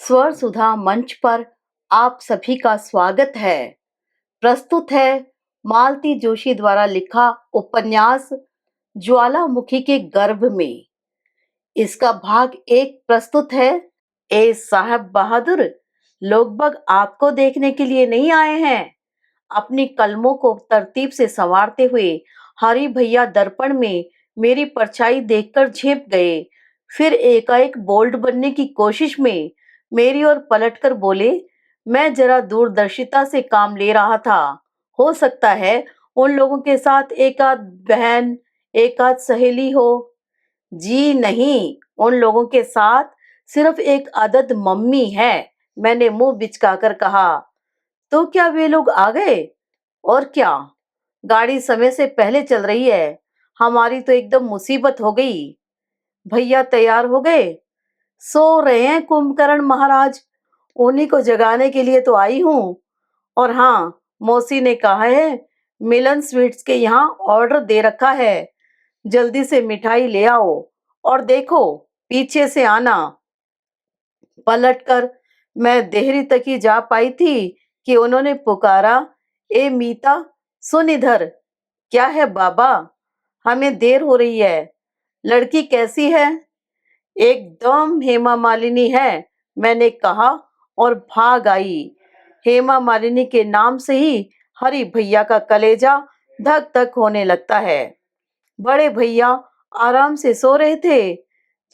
स्वर सुधा मंच पर आप सभी का स्वागत है। प्रस्तुत है मालती जोशी द्वारा लिखा उपन्यास ज्वालामुखी के गर्भ में। इसका भाग 1 प्रस्तुत है। ए साहब बहादुर, लोग बग आपको देखने के लिए नहीं आए हैं। अपनी कलमों को तरतीब से संवारते हुए हरि भैया दर्पण में मेरी परछाई देखकर झेप गए। फिर एकाएक बोल्ड बनने की कोशिश में मेरी ओर पलटकर बोले, मैं जरा दूरदर्शिता से काम ले रहा था। हो सकता है उन लोगों के साथ एक आध बहन, एक आध सहेली हो। जी नहीं, उन लोगों के साथ सिर्फ एक अदद मम्मी है। मैंने मुंह बिचकाकर कहा। तो क्या वे लोग आ गए? और क्या, गाड़ी समय से पहले चल रही है। हमारी तो एकदम मुसीबत हो गई। भैया तैयार हो गए? सो रहे हैं कुंभकर्ण महाराज, उन्हीं को जगाने के लिए तो आई हूँ। और हाँ, मौसी ने कहा है मिलन स्वीट्स के यहाँ ऑर्डर दे रखा है, जल्दी से मिठाई ले आओ। और देखो, पीछे से आना। पलटकर मैं देहरी तक ही जा पाई थी कि उन्होंने पुकारा, ए मीता, सुन इधर। क्या है बाबा, हमें देर हो रही है। लड़की कैसी है? एकदम हेमा मालिनी है, मैंने कहा और भाग आई। हेमा मालिनी के नाम से ही हरि भैया का कलेजा धक धक होने लगता है। बड़े भैया आराम से सो रहे थे,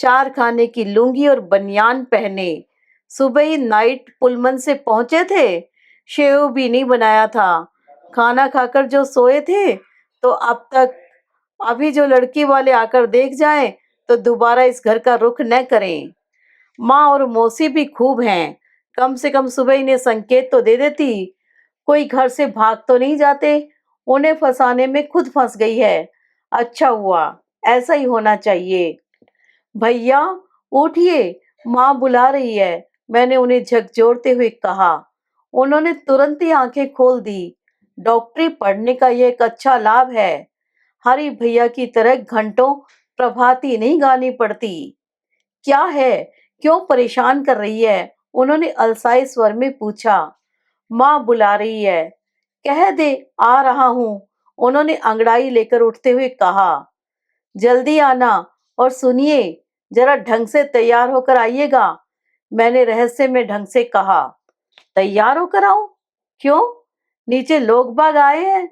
4 खाने की लुंगी और बनियान पहने। सुबह ही नाइट पुलमन से पहुंचे थे, शेव भी नहीं बनाया था। खाना खाकर जो सोए थे, तो अब तक, अभी जो लड़की वाले आकर देख जाएं तो दोबारा इस घर का रुख न करें। माँ और मौसी भी खूब हैं, कम से कम सुबह इन्हें संकेत तो दे देती। कोई घर से भाग तो नहीं जाते, उन्हें फंसाने में खुद फंस गई है। अच्छा हुआ, ऐसा ही होना चाहिए। भैया उठिए, माँ बुला रही है, मैंने उन्हें झकझोरते हुए कहा। उन्होंने तुरंत ही आंखें खोल दी। डॉक्टरी पढ़ने का यह एक अच्छा लाभ है। हरि भैया की तरह घंटों प्रभाती नहीं गानी पड़ती। क्या है, क्यों परेशान कर रही है? उन्होंने अलसाए स्वर में पूछा। माँ बुला रही है, कह दे आ रहा हूँ, उन्होंने अंगड़ाई लेकर उठते हुए कहा। जल्दी आना, और सुनिए, जरा ढंग से तैयार होकर आइएगा, मैंने रहस्य में ढंग से कहा। तैयार होकर आऊं? क्यों, नीचे लोग बाग आए हैं।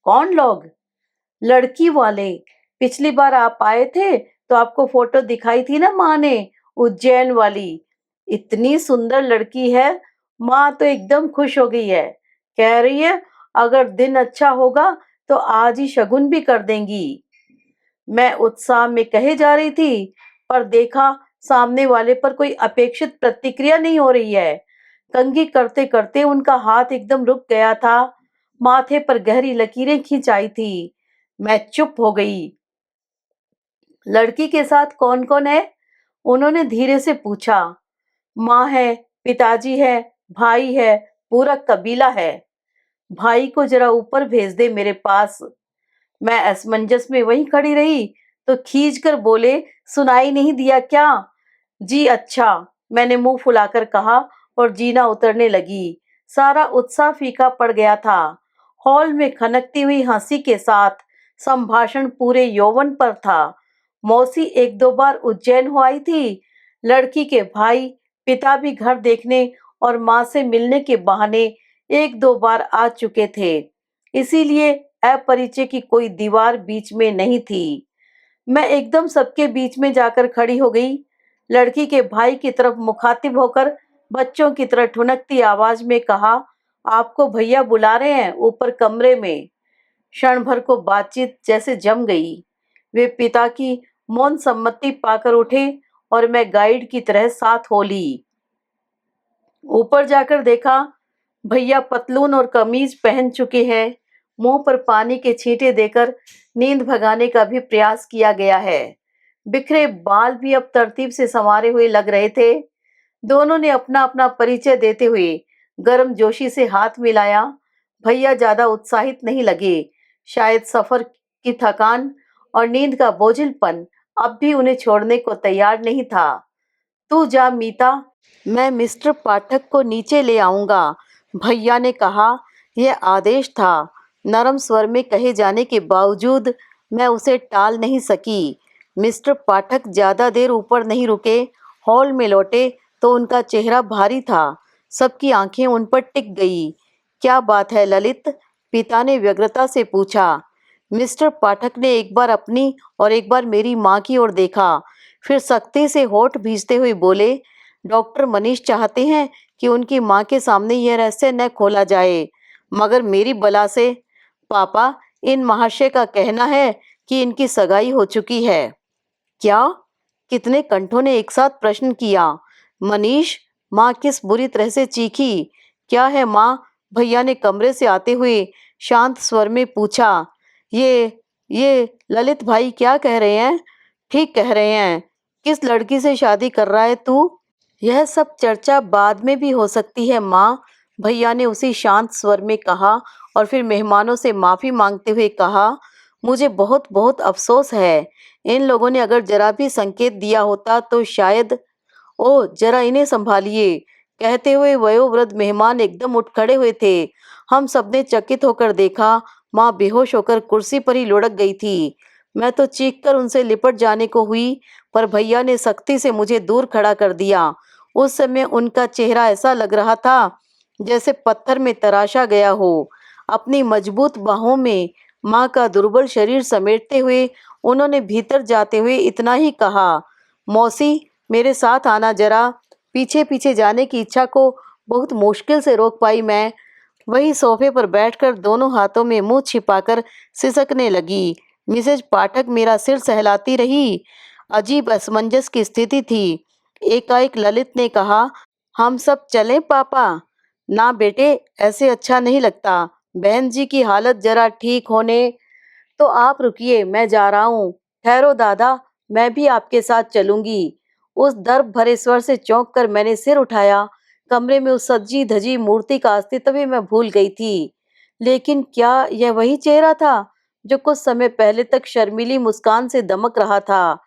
कौन लोग? लड़की वाले। पिछली बार आप आए थे तो आपको फोटो दिखाई थी ना माँ ने, उज्जैन वाली। इतनी सुंदर लड़की है, माँ तो एकदम खुश हो गई है। कह रही है अगर दिन अच्छा होगा तो आज ही शगुन भी कर देंगी। मैं उत्साह में कहे जा रही थी, पर देखा सामने वाले पर कोई अपेक्षित प्रतिक्रिया नहीं हो रही है। कंघी करते करते उनका हाथ एकदम रुक गया था, माथे पर गहरी लकीरें खींच आई थी। मैं चुप हो गई। लड़की के साथ कौन कौन है? उन्होंने धीरे से पूछा। माँ है, पिताजी है, भाई है, पूरा कबीला है। भाई को जरा ऊपर भेज दे मेरे पास। मैं असमंजस में वहीं खड़ी रही तो खींच कर बोले, सुनाई नहीं दिया क्या? जी अच्छा, मैंने मुंह फुलाकर कहा और जीना उतरने लगी। सारा उत्साह फीका पड़ गया था। हॉल में खनकती हुई हंसी के साथ संभाषण पूरे यौवन पर था। मौसी 1-2 बार उज्जैन हो आई थी। लड़की के भाई, पिता भी घर देखने और माँ से मिलने के बहाने 1-2 बार आ चुके थे। इसीलिए अपरिचय की कोई दीवार बीच में नहीं थी। मैं एकदम सबके बीच में जाकर खड़ी हो गई। लड़की के भाई की तरफ मुखातिब होकर बच्चों की तरह ठुनकती आवाज में कहा, आपको भैया बुला रहे हैं ऊपर कमरे में। क्षण भर को बातचीत जैसे जम गई। वे पिता की मौन सम्मति पाकर उठे और मैं गाइड की तरह साथ हो ली। ऊपर जाकर देखा, भैया पतलून और कमीज पहन चुके हैं। मुंह पर पानी के छींटे देकर नींद भगाने का भी प्रयास किया गया है। बिखरे बाल भी अब तरतीब से संवारे हुए लग रहे थे। दोनों ने अपना अपना परिचय देते हुए गर्म जोशी से हाथ मिलाया। भैया ज्यादा उत्साहित नहीं लगे। शायद सफर की थकान और नींद का बोझिलपन अब भी उन्हें छोड़ने को तैयार नहीं था। तू जा मीता, मैं मिस्टर पाठक को नीचे ले आऊंगा, भैया ने कहा। यह आदेश था। नरम स्वर में कहे जाने के बावजूद मैं उसे टाल नहीं सकी। मिस्टर पाठक ज्यादा देर ऊपर नहीं रुके। हॉल में लौटे तो उनका चेहरा भारी था। सबकी आंखें उन पर टिक गई। क्या बात है ललित, पिता ने व्यग्रता से पूछा। मिस्टर पाठक ने एक बार अपनी और एक बार मेरी माँ की ओर देखा, फिर सख्ती से होठ भींचते हुए बोले, डॉक्टर मनीष चाहते हैं कि उनकी माँ के सामने यह रहस्य न खोला जाए, मगर मेरी बला से पापा, इन महाशय का कहना है कि इनकी सगाई हो चुकी है। क्या? कितने कंठों ने एक साथ प्रश्न किया। मनीष, माँ किस बुरी तरह से चीखी। क्या है माँ? भैया ने कमरे से आते हुए शांत स्वर में पूछा। ये ललित भाई क्या कह रहे हैं? ठीक कह रहे हैं। किस लड़की से शादी कर रहा है तू? यह सब चर्चा बाद में भी हो सकती है माँ, भैया ने उसी शांत स्वर में कहा और फिर मेहमानों से माफी मांगते हुए कहा, मुझे बहुत बहुत अफसोस है। इन लोगों ने अगर जरा भी संकेत दिया होता तो शायद। ओ जरा इन्हें संभालिए, कहते हुए वयोवृद्ध मेहमान एकदम उठ खड़े हुए थे। हम सबने चकित होकर देखा। माँ बेहोश होकर कुर्सी पर ही लुढ़क गई थी। मैं तो चीखकर उनसे लिपट जाने को हुई, पर भैया ने सख्ती से मुझे दूर खड़ा कर दिया। उस समय उनका चेहरा ऐसा लग रहा था जैसे पत्थर में तराशा गया हो। अपनी मजबूत बाहों में माँ का दुर्बल शरीर समेटते हुए उन्होंने भीतर जाते हुए इतना ही कहा, मौसी, मेरे साथ आना जरा। पीछे पीछे जाने की इच्छा को बहुत मुश्किल से रोक पाई मैं। वही सोफे पर बैठकर दोनों हाथों में मुंह छिपाकर सिसकने लगी। मिसेज पाठक मेरा सिर सहलाती रही। अजीब असमंजस की स्थिति थी। एकाएक ललित ने कहा, हम सब चलें पापा? ना बेटे, ऐसे अच्छा नहीं लगता। बहन जी की हालत जरा ठीक होने। तो आप रुकिए, मैं जा रहा हूँ। ठहरो दादा, मैं भी आपके साथ चलूंगी। उस दर्द भरे स्वर से चौंक कर मैंने सिर उठाया। कमरे में उस सजी धजी मूर्ति का अस्तित्व ही मैं भूल गई थी। लेकिन क्या यह वही चेहरा था जो कुछ समय पहले तक शर्मीली मुस्कान से दमक रहा था?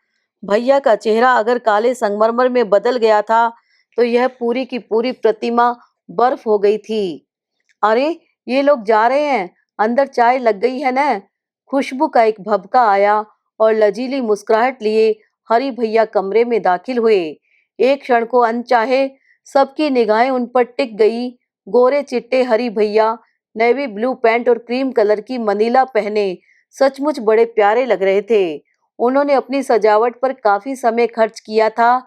भैया का चेहरा अगर काले संगमरमर में बदल गया था, तो यह पूरी की पूरी प्रतिमा बर्फ हो गई थी। अरे, ये लोग जा रहे हैं, अंदर चाय लग गई है न? खुशबू का एक भभका आया और लजीली मुस्कुराहट लिए हरि भैया कमरे में दाखिल हुए। एक क्षण को अनचाहे सबकी निगाहें उन पर टिक गई। गोरे चिट्टे हरि भैया नेवी ब्लू पैंट और क्रीम कलर की मनीला पहने सचमुच बड़े प्यारे लग रहे थे। उन्होंने अपनी सजावट पर काफी समय खर्च किया था।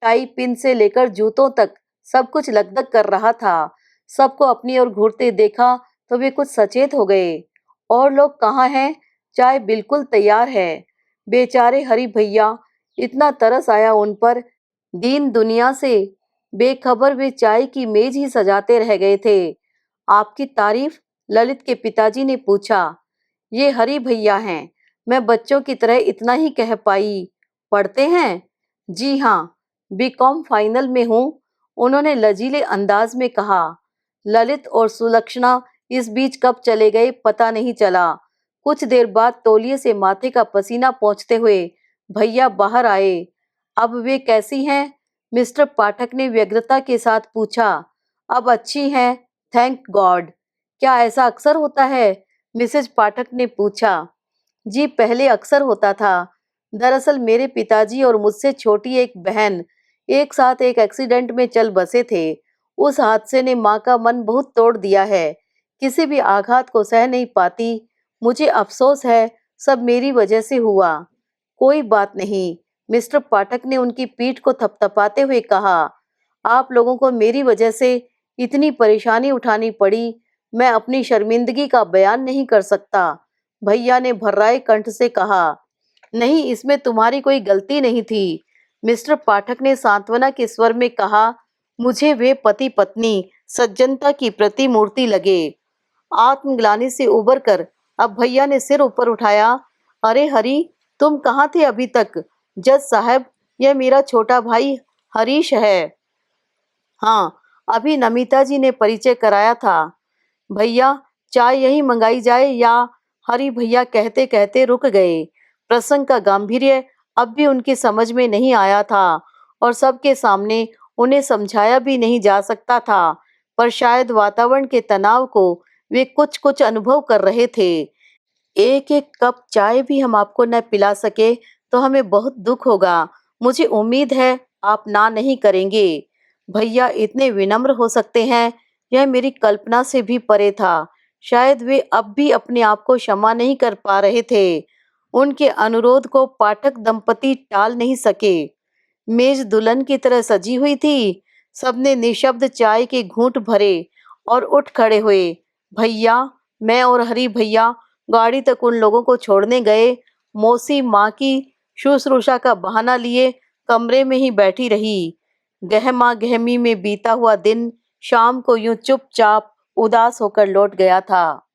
टाई पिन से लेकर जूतों तक सब कुछ लगदग कर रहा था। सबको अपनी ओर घूरते देखा तो वे कुछ सचेत हो गए। और लोग कहाँ हैं? चाय बिल्कुल तैयार है। बेचारे हरि भैया, इतना तरस आया उन पर। दीन दुनिया से बेखबर वे चाय की मेज ही सजाते रह गए थे। आपकी तारीफ? ललित के पिताजी ने पूछा। ये हरि भैया हैं। मैं बच्चों की तरह इतना ही कह पाई। पढ़ते हैं? जी हाँ, बीकॉम फाइनल में हूँ, उन्होंने लजीले अंदाज में कहा। ललित और सुलक्षणा इस बीच कब चले गए पता नहीं चला। कुछ देर बाद तौलिए से माथे का पसीना पोंछते हुए भैया बाहर आए। अब वे कैसी हैं? मिस्टर पाठक ने व्यग्रता के साथ पूछा। अब अच्छी हैं, थैंक गॉड। क्या ऐसा अक्सर होता है? मिसेज पाठक ने पूछा। जी, पहले अक्सर होता था। दरअसल मेरे पिताजी और मुझसे छोटी एक बहन एक साथ एक एक्सीडेंट में चल बसे थे। उस हादसे ने माँ का मन बहुत तोड़ दिया है। किसी भी आघात को सह नहीं पाती। मुझे अफसोस है, सब मेरी वजह से हुआ। कोई बात नहीं, मिस्टर पाठक ने उनकी पीठ को थपथपाते हुए कहा। आप लोगों को मेरी वजह से इतनी परेशानी उठानी पड़ी, मैं अपनी शर्मिंदगी का बयान नहीं कर सकता, भैया ने भर्राए कंठ से कहा। नहीं, इसमें तुम्हारी कोई गलती नहीं थी, मिस्टर पाठक ने सांत्वना के स्वर में कहा। मुझे वे पति पत्नी सज्जनता की प्रतिमूर्ति लगे। आत्मग्लानि से उबर कर अब भैया ने सिर ऊपर उठाया। अरे हरी, तुम कहाँ थे अभी तक? जज साहब, यह मेरा छोटा भाई हरीश है। हाँ, अभी नमिता जी ने परिचय कराया था। भैया, चाय यहीं मंगाई जाए या? हरी भैया कहते कहते रुक गए। प्रसंग का गांभीर्य अब भी उनकी समझ में नहीं आया था। और सबके सामने उन्हें समझाया भी नहीं जा सकता था, पर शायद वातावरण के तनाव को वे कुछ-कुछ अनुभव कर रहे थे। एक-एक कप चाय भी हम आपको न पिला सके तो हमें बहुत दुःख होगा। मुझे उम्मीद है आप ना नहीं करेंगे। भैया इतने विनम्र हो सकते हैं, यह मेरी कल्पना से भी परे था। शायद वे अब भी अपने आप को क्षमा नहीं कर पा रहे थे। उनके अनुरोध को पाठक दंपति टाल नहीं सके। मेज दुल्हन की तरह सजी हुई थी। सबने निशब्द चाय के घूंट भरे और उठ खड़े हुए। भैया, मैं और हरी भैया गाड़ी तक उन लोगों को छोड़ने गए। मौसी माँ की शुश्रूषा का बहाना लिए कमरे में ही बैठी रही। गहमा गहमी में बीता हुआ दिन शाम को यूं चुपचाप उदास होकर लौट गया था।